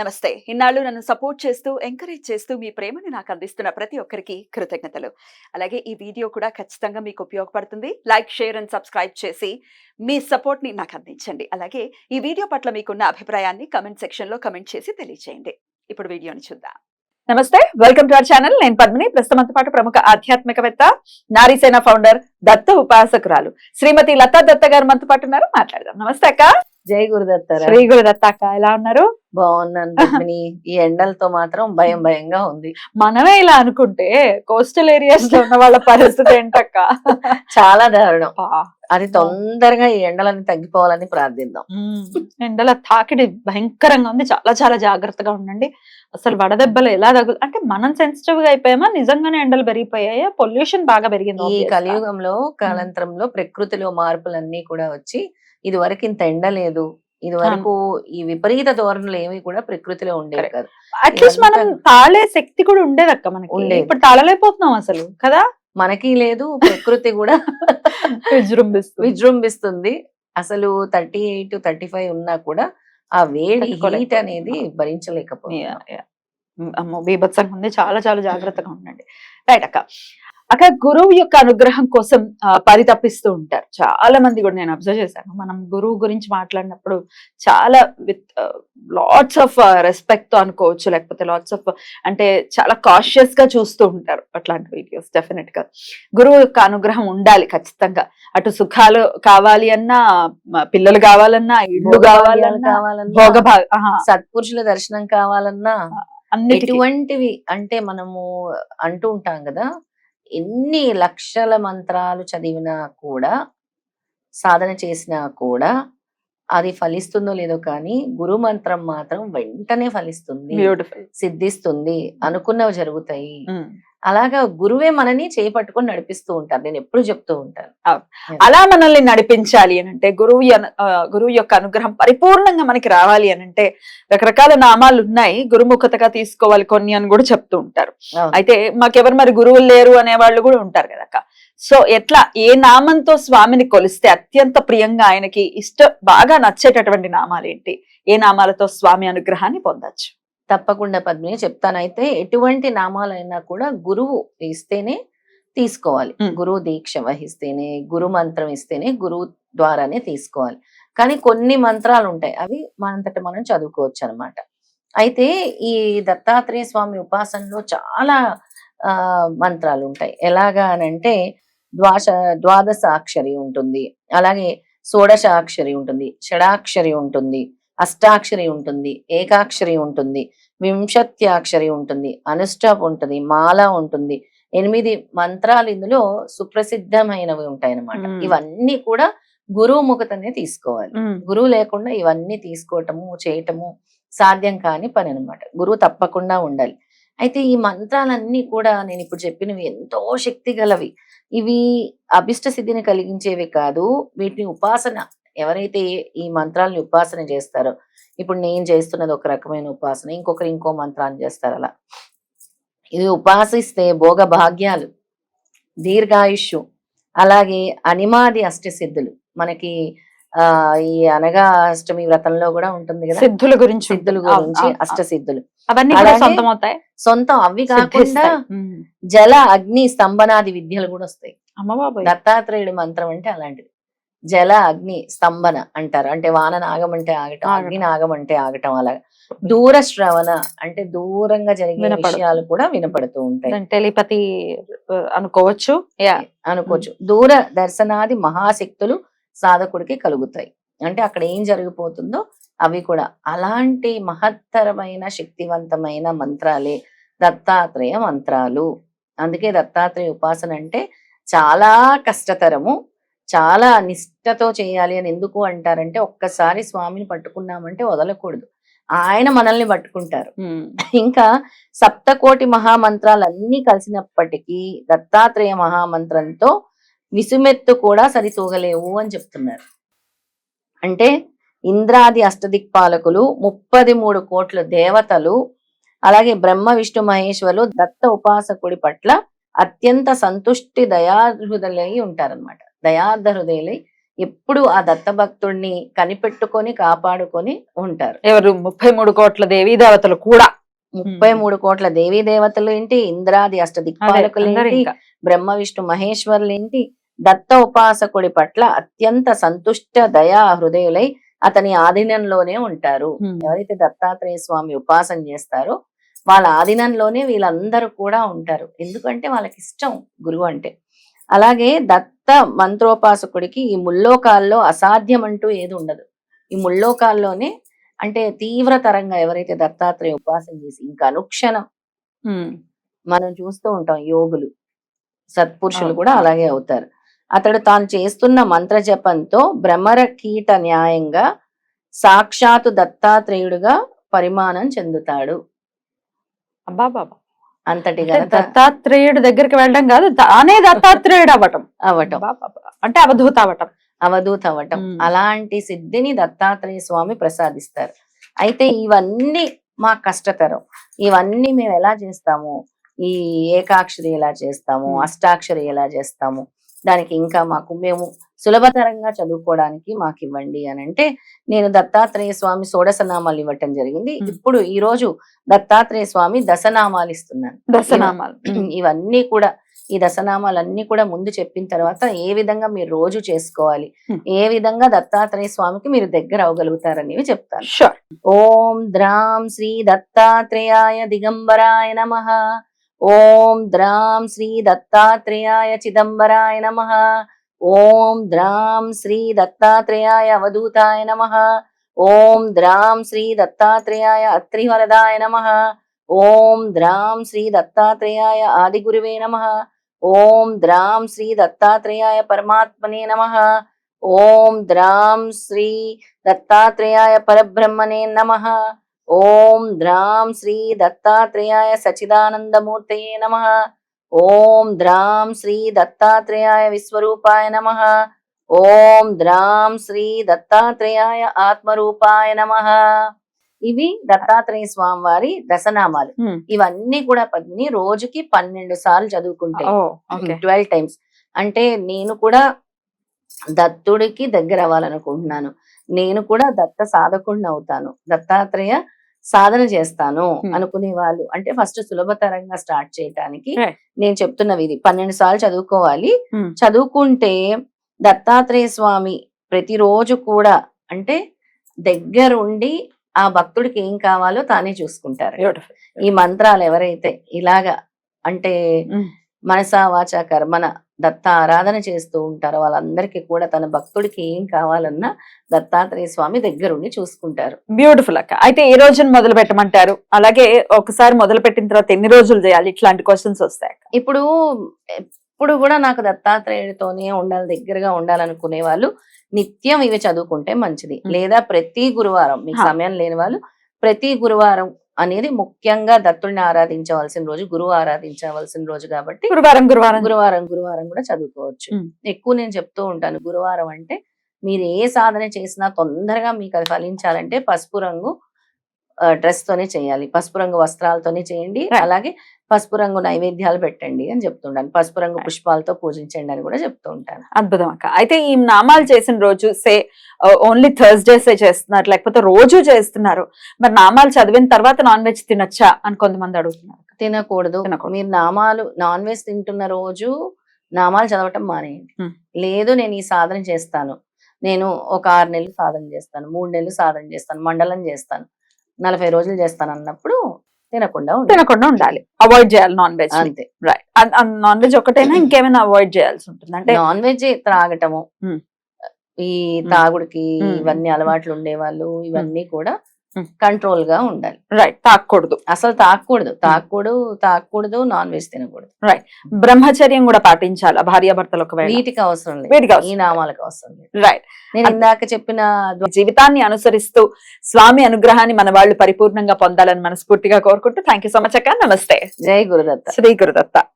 నమస్తే. ఇన్నాళ్ళు నన్ను సపోర్ట్ చేస్తూ, ఎంకరేజ్ చేస్తూ మీ ప్రేమని నాకు అందిస్తున్న ప్రతి ఒక్కరికి కృతజ్ఞతలు. అలాగే ఈ వీడియో కూడా ఖచ్చితంగా మీకు ఉపయోగపడుతుంది. లైక్, షేర్ అండ్ సబ్స్క్రైబ్ చేసి మీ సపోర్ట్‌ని నాకు అందించండి. అలాగే ఈ వీడియో పట్ల మీకున్న అభిప్రాయాన్ని కామెంట్ సెక్షన్‌లో కామెంట్ చేసి తెలియజేయండి. ఇప్పుడు వీడియోని చూద్దాం. నమస్తే, వెల్కమ్ టు అవర్ ఛానల్. నేను పద్మిని. ప్రస్తుతం మనతో పాటు ప్రముఖ ఆధ్యాత్మికవేత్త, నారీసేన ఫౌండర్, దత్త ఉపాసకురాలు శ్రీమతి లతా దత్త గారు మనతో పాటు ఉన్నారు. మాట్లాడదాం. నమస్తే అక్క. జై గురుదత్త. శ్రీ గురుదత్త అక్క, ఎలా ఉన్నారు? బాగున్నాను పద్మిని. ఈ ఎండలతో మాత్రం భయంగా ఉంది. మనమే ఇలా అనుకుంటే కోస్టల్ ఏరియాస్ లో ఉన్న వాళ్ళ పరిస్థితి ఏంటక్క? చాలా దారుణం. అది తొందరగా ఈ ఎండలని తగ్గిపోవాలని ప్రార్థిద్దాం. ఎండల తాకిడి భయంకరంగా ఉంది. చాలా చాలా జాగ్రత్తగా ఉండండి. అసలు వడదెబ్బలు ఎలా తగ్గు అంటే మనం సెన్సిటివ్ గా అయిపోయామా, నిజంగానే ఎండలు పెరిగిపోయాయా, పొల్యూషన్ బాగా పెరిగింది. ఈ కలియుగంలో కాలాంతరంలో ప్రకృతిలో మార్పులన్నీ కూడా వచ్చి ఇది వరకు ఇంత ఎండ లేదు, ఇది వరకు ఈ విపరీత ధోరణులు ఏమి కూడా ప్రకృతిలో ఉండేవి కాదు. అట్లీస్ట్ మనం తాళే శక్తి కూడా ఉండేది అక్క మనకి. ఇప్పుడు తాళలేకపోతున్నాం అసలు కదా. మనకి లేదు, ప్రకృతి కూడా విజృంభిస్తుంది. అసలు 38, 35 ఉన్నా కూడా ఆ వేడి హీట్ అనేది భరించలేకపోతుంది. బీభత్సంగా ఉంది. చాలా చాలా జాగ్రత్తగా ఉండండి. రైట్ అక్క. అక్క, గురువు యొక్క అనుగ్రహం కోసం పరితపిస్తూ ఉంటారు చాలా మంది కూడా. నేను అబ్జర్వ్ చేశాను. మనం గురువు గురించి మాట్లాడినప్పుడు చాలా విత్ లాట్స్ ఆఫ్ రెస్పెక్ట్ తో అనుకోవచ్చు, లేకపోతే లాట్స్ ఆఫ్ అంటే చాలా కాషియస్ గా చూస్తూ ఉంటారు అట్లాంటి వీడియోస్. డెఫినెట్ గా గురువు యొక్క అనుగ్రహం ఉండాలి ఖచ్చితంగా. అటు సుఖాలు కావాలి అన్నా, పిల్లలు కావాలన్నా, ఇల్లు కావాలన్నా, సత్పురుషుల దర్శనం కావాలన్నా, ఎటువంటివి అంటే మనము అంటూ ఉంటాం కదా, ఎన్ని లక్షల మంత్రాలు చదివినా కూడా, సాధన చేసినా కూడా అది ఫలిస్తుందో లేదో కానీ గురు మంత్రం మాత్రం వెంటనే ఫలిస్తుంది, సిద్ధిస్తుంది, అనుకున్నవి జరుగుతాయి. అలాగా గురువే మనని చేపట్టుకొని నడిపిస్తూ ఉంటారు. నేను ఎప్పుడు చెప్తూ ఉంటాను. అలా మనల్ని నడిపించాలి అని అంటే, గురువు యొక్క అనుగ్రహం పరిపూర్ణంగా మనకి రావాలి అని అంటే రకరకాల నామాలు ఉన్నాయి, గురుముఖతగా తీసుకోవాలి కొన్ని అని కూడా చెప్తూ ఉంటారు. అయితే మాకెవరు మరి గురువులు లేరు అనే వాళ్ళు కూడా ఉంటారు కదక్క. సో ఎట్లా, ఏ నామంతో స్వామిని కొలిస్తే అత్యంత ప్రియంగా, ఆయనకి బాగా నచ్చేటటువంటి నామాలు ఏంటి? ఏ నామాలతో స్వామి అనుగ్రహాన్ని పొందొచ్చు? తప్పకుండా పద్మిని చెప్తానైతే. ఎటువంటి నామాలైనా కూడా గురువు ఇస్తేనే తీసుకోవాలి. గురువు దీక్ష వహిస్తేనే, గురు మంత్రం ఇస్తేనే, గురువు ద్వారానే తీసుకోవాలి. కానీ కొన్ని మంత్రాలు ఉంటాయి, అవి మనంతట మనం చదువుకోవచ్చు అనమాట. అయితే ఈ దత్తాత్రేయ స్వామి ఉపాసనలో చాలా మంత్రాలు ఉంటాయి. ఎలాగా అనంటే ద్వాదశాక్షరి ఉంటుంది, అలాగే షోడశాక్షరి ఉంటుంది, షడాక్షరి ఉంటుంది, అష్టాక్షరి ఉంటుంది, ఏకాక్షరి ఉంటుంది, వింశత్యాక్షరి ఉంటుంది, అనుష్టాప్ ఉంటుంది, మాల ఉంటుంది. 8 మంత్రాలు ఇందులో సుప్రసిద్ధమైనవి ఉంటాయి అన్నమాట. ఇవన్నీ కూడా గురువు ముఖతనే తీసుకోవాలి. గురువు లేకుండా ఇవన్నీ తీసుకోవటము, చేయటము సాధ్యం కాని పని అనమాట. గురువు తప్పకుండా ఉండాలి. అయితే ఈ మంత్రాలన్నీ కూడా నేను ఇప్పుడు చెప్పినవి ఎంతో శక్తి గలవి. ఇవి అభిష్ట సిద్ధిని కలిగించేవి కాదు. వీటిని ఉపాసన, ఎవరైతే ఈ మంత్రాలని ఉపాసన చేస్తారో, ఇప్పుడు నేను చేస్తున్నది ఒక రకమైన ఉపాసన, ఇంకొకరు ఇంకో మంత్రాన్ని చేస్తారు. అలా ఇది ఉపాసిస్తే భోగ భాగ్యాలు, దీర్ఘాయుష్యు, అలాగే అనిమాది అష్టసిద్ధులు. మనకి ఈ అనగా అష్టమి వ్రతంలో కూడా ఉంటుంది కదా, సిద్ధుల గురించి అష్టసిద్ధులు. సొంతం అవి కాకుండా జల, అగ్ని, స్తంభనాది విద్యలు కూడా వస్తాయి. దత్తాత్రేయుడి మంత్రం అంటే అలాంటిది. జల, అగ్ని, స్తంభన అంటారు. అంటే వానను ఆగమంటే ఆగటం, అగ్నిని ఆగమంటే ఆగటం. అలాగా దూర శ్రవణ అంటే దూరంగా జరిగే విషయాలు కూడా వినపడుతూ ఉంటాయి. టెలిపతి అనుకోవచ్చు. దూర దర్శనాది మహాశక్తులు సాధకుడికి కలుగుతాయి. అంటే అక్కడ ఏం జరిగిపోతుందో అవి కూడా అలాంటి మహత్తరమైన శక్తివంతమైన మంత్రాలే దత్తాత్రేయ మంత్రాలు. అందుకే దత్తాత్రేయ ఉపాసన అంటే చాలా కష్టతరము, చాలా నిష్ఠతో చేయాలి అని ఎందుకు అంటారంటే, ఒక్కసారి స్వామిని పట్టుకున్నామంటే వదలకూడదు, ఆయన మనల్ని పట్టుకుంటారు. ఇంకా సప్తకోటి మహామంత్రాలు అన్ని కలిసినప్పటికీ దత్తాత్రేయ మహామంత్రంతో విసుమెత్తు కూడా సరితూగలేవు అని చెప్తున్నారు. అంటే ఇంద్రాది అష్టదిక్పాలకులు, 33 కోట్ల దేవతలు, అలాగే బ్రహ్మ విష్ణు మహేశ్వరులు దత్త ఉపాసకుడి పట్ల అత్యంత సంతుష్టి దయాహృదయులై ఉంటారనమాట. దయార్ధ హృదయులై ఎప్పుడు ఆ దత్త భక్తుడిని కనిపెట్టుకొని కాపాడుకొని ఉంటారు. ఎవరు 33 కోట్ల దేవీ దేవతలు కూడా 33 కోట్ల దేవీ దేవతలు ఏంటి, ఇంద్రాది అష్ట అందరూ దిక్పాలకులేంటి, ఇంకా బ్రహ్మ విష్ణు మహేశ్వరులేంటి, దత్త ఉపాసకుడి పట్ల అత్యంత సంతుష్ట దయా హృదయులై అతని ఆధీనంలోనే ఉంటారు. ఎవరైతే దత్తాత్రేయ స్వామి ఉపాసన చేస్తారో వాళ్ళ ఆధీనంలోనే వీళ్ళందరూ కూడా ఉంటారు. ఎందుకంటే వాళ్ళకి ఇష్టం గురువు అంటే. అలాగే దత్త మంత్రోపాసకుడికి ఈ ముల్లోకాల్లో అసాధ్యం అంటూ ఏది ఉండదు. ఈ ముల్లోకాల్లోనే అంటే తీవ్రతరంగా ఎవరైతే దత్తాత్రేయ ఉపాసన చేసి ఇంకా అనుక్షణం మనం చూస్తూ ఉంటాం యోగులు సత్పురుషులు కూడా అలాగే అవుతారు. అతడు తాను చేస్తున్న మంత్ర జపంతో భ్రమర కీట న్యాయంగా సాక్షాత్తు దత్తాత్రేయుడుగా పరిమాణం చెందుతాడు. అబ్బా బాబా, అంతటి అంటే ఘనత దత్తాత్రేయుడి దగ్గరికి వెళ్ళడం కాదు, తానే దత్తాత్రేయుడు అవ్వటం. అవటం, అబ్బబ్బబ్బ. అంటే అవధూత అవ్వటం. అవధూత అవటం. ఉమ్. అలాంటి సిద్ధిని దత్తాత్రేయ స్వామి ప్రసాదిస్తారు. అయితే ఇవన్నీ మా కష్టతరం. ఇవన్నీ మేము ఎలా చేస్తాము, ఈ ఏకాక్షరి ఎలా చేస్తాము, అష్టాక్షరి ఎలా చేస్తాము, దానికి ఇంకా మేము సులభతరంగా చదువుకోవడానికి మాకు ఇవ్వండి అని అంటే నేను దత్తాత్రేయ స్వామి షోడశనామాలు ఇవ్వటం జరిగింది. ఇప్పుడు ఈ రోజు దత్తాత్రేయ స్వామి దశనామాలు ఇస్తున్నాను. దశనామాలు. ఇవన్నీ కూడా ఈ దశనామాలన్నీ కూడా ముందు చెప్పిన తర్వాత ఏ విధంగా మీరు రోజు చేసుకోవాలి, ఏ విధంగా దత్తాత్రేయ స్వామికి మీరు దగ్గర అవగలుగుతారనేవి చెప్తాను. షూర్. ఓం ద్రాం శ్రీ దత్తాత్రేయాయ దిగంబరాయ నమః. ఓం ద్రాం శ్రీ దత్తాత్రేయాయ చిదంబరాయ నమః. ఓం ద్రాం శ్రీ దత్తాత్రేయాయ అవధూతాయ నమః. ఓం ద్రాం శ్రీ దత్తాత్రేయాయ అత్రివరదాయ నమః. ఓం ద్రాం శ్రీ దత్తాత్రేయాయ ఆదిగురువే నమః. ఓం ద్రాం శ్రీ దత్తాత్రేయాయ పరమాత్మనే నమః. ఓం ద్రాం శ్రీ దత్తాత్రేయాయ పరబ్రహ్మణే నమః. ఓం ద్రాం శ్రీ దత్తాత్రేయాయ సచిదానందమూర్తయే నమః. ఓం ద్రాం శ్రీ దత్తాత్రేయాయ విశ్వరూపాయ నమః. ఓం ద్రాం శ్రీ దత్తాత్రేయాయ ఆత్మరూపాయ నమః. ఇవి దత్తాత్రేయ స్వామి వారి దశనామాలు. ఇవన్నీ కూడా పద్మిని రోజుకి 12 సార్లు చదువుకుంటే 12 టైమ్స్. అంటే నేను కూడా దత్తుడికి దగ్గర అవ్వాలనుకుంటున్నాను, నేను కూడా దత్త సాధకుడిని అవుతాను, దత్తాత్రేయ సాధన చేస్తాను అనుకునే వాళ్ళు అంటే ఫస్ట్ సులభతరంగా స్టార్ట్ చేయటానికి నేను చెప్తున్నవి ఇది 12 సార్లు చదువుకోవాలి. చదువుకుంటే దత్తాత్రేయ స్వామి ప్రతిరోజు కూడా అంటే దగ్గరుండి ఆ భక్తుడికి ఏం కావాలో తానే చూసుకుంటారు. ఈ మంత్రాలు ఎవరైతే ఇలాగా అంటే మనసా వాచా కర్మన దత్త ఆరాధన చేస్తూ ఉంటారో వాళ్ళందరికీ కూడా తన భక్తుడికి ఏం కావాలన్నా దత్తాత్రేయ స్వామి దగ్గరుండి చూసుకుంటారు. బ్యూటిఫుల్ అక్క. అయితే ఏ రోజున మొదలు పెట్టమంటారు, అలాగే ఒకసారి మొదలు పెట్టిన తర్వాత ఎన్ని రోజులు చేయాలి, ఇట్లాంటి క్వశ్చన్స్ వస్తాయి. ఇప్పుడు కూడా నాకు దత్తాత్రేయుడితోనే ఉండాలి, దగ్గరగా ఉండాలనుకునే వాళ్ళు నిత్యం ఇవి చదువుకుంటే మంచిది. లేదా ప్రతి గురువారం, మీకు సమయం లేని వాళ్ళు ప్రతి గురువారం అనేది ముఖ్యంగా దత్తుడిని ఆరాధించవలసిన రోజు, గురువు ఆరాధించవలసిన రోజు కాబట్టి గురువారం కూడా చదువుకోవచ్చు. ఎక్కువ నేను చెప్తూ ఉంటాను, గురువారం అంటే మీరు ఏ సాధన చేసినా తొందరగా మీకు అది ఫలించాలంటే పసుపు రంగు డ్రెస్ తోనే చేయాలి, పసుపు రంగు వస్త్రాలతోనే చేయండి, అలాగే పసుపు రంగు నైవేద్యాలు పెట్టండి అని చెప్తుంటాను, పసుపు రంగు పుష్పాలతో పూజించండి అని కూడా చెప్తూ ఉంటాను. అద్భుతం అక్క. అయితే ఈ నామాలు చేసిన రోజు ఓన్లీ థర్స్డేసే చేస్తున్నారు, లేకపోతే రోజు చేస్తున్నారు, మరి నామాలు చదివిన తర్వాత నాన్ వెజ్ తినొచ్చా అని కొంతమంది అడుగుతున్నారు. తినకూడదు. మీరు నాన్ వెజ్ తింటున్న రోజు నామాలు చదవటం మానేయండి. లేదు నేను ఈ సాధన చేస్తాను, నేను ఒక 6 నెలలు సాధన చేస్తాను, 3 నెలలు సాధన చేస్తాను, మండలం చేస్తాను, 40 రోజులు చేస్తాను అన్నప్పుడు తినకుండా ఉండాలి, అవాయిడ్ చేయాలి నాన్ వెజ్. అంతే. రైట్. నాన్ వెజ్ ఒకటైనా ఇంకేమైనా అవాయిడ్ చేయాల్సి ఉంటుంది? అంటే నాన్ వెజ్ త్రాగటము, ఈ తాగుడికి ఇవన్నీ అలవాట్లు ఉండేవాళ్ళు ఇవన్నీ కూడా కంట్రోల్ గా ఉండాలి. రైట్. తాకూడదు, అసలు తాకూడదు, నాన్ వెజ్ తినకూడదు. రైట్. బ్రహ్మచర్యం కూడా పాటించాలా భార్యాభర్తలకు? వీటికి అవసరం లేదు, ఈ నామాలకు అవసరం లేదు. రైట్. నేను ఇందాక చెప్పిన జీవితాన్ని అనుసరిస్తూ స్వామి అనుగ్రహాన్ని మన వాళ్ళు పరిపూర్ణంగా పొందాలని మనస్ఫూర్తిగా కోరుకుంటూ థ్యాంక్ యూ సో మచ్ అక్క. నమస్తే. జై గురుదత్త. శ్రీ గురుదత్త.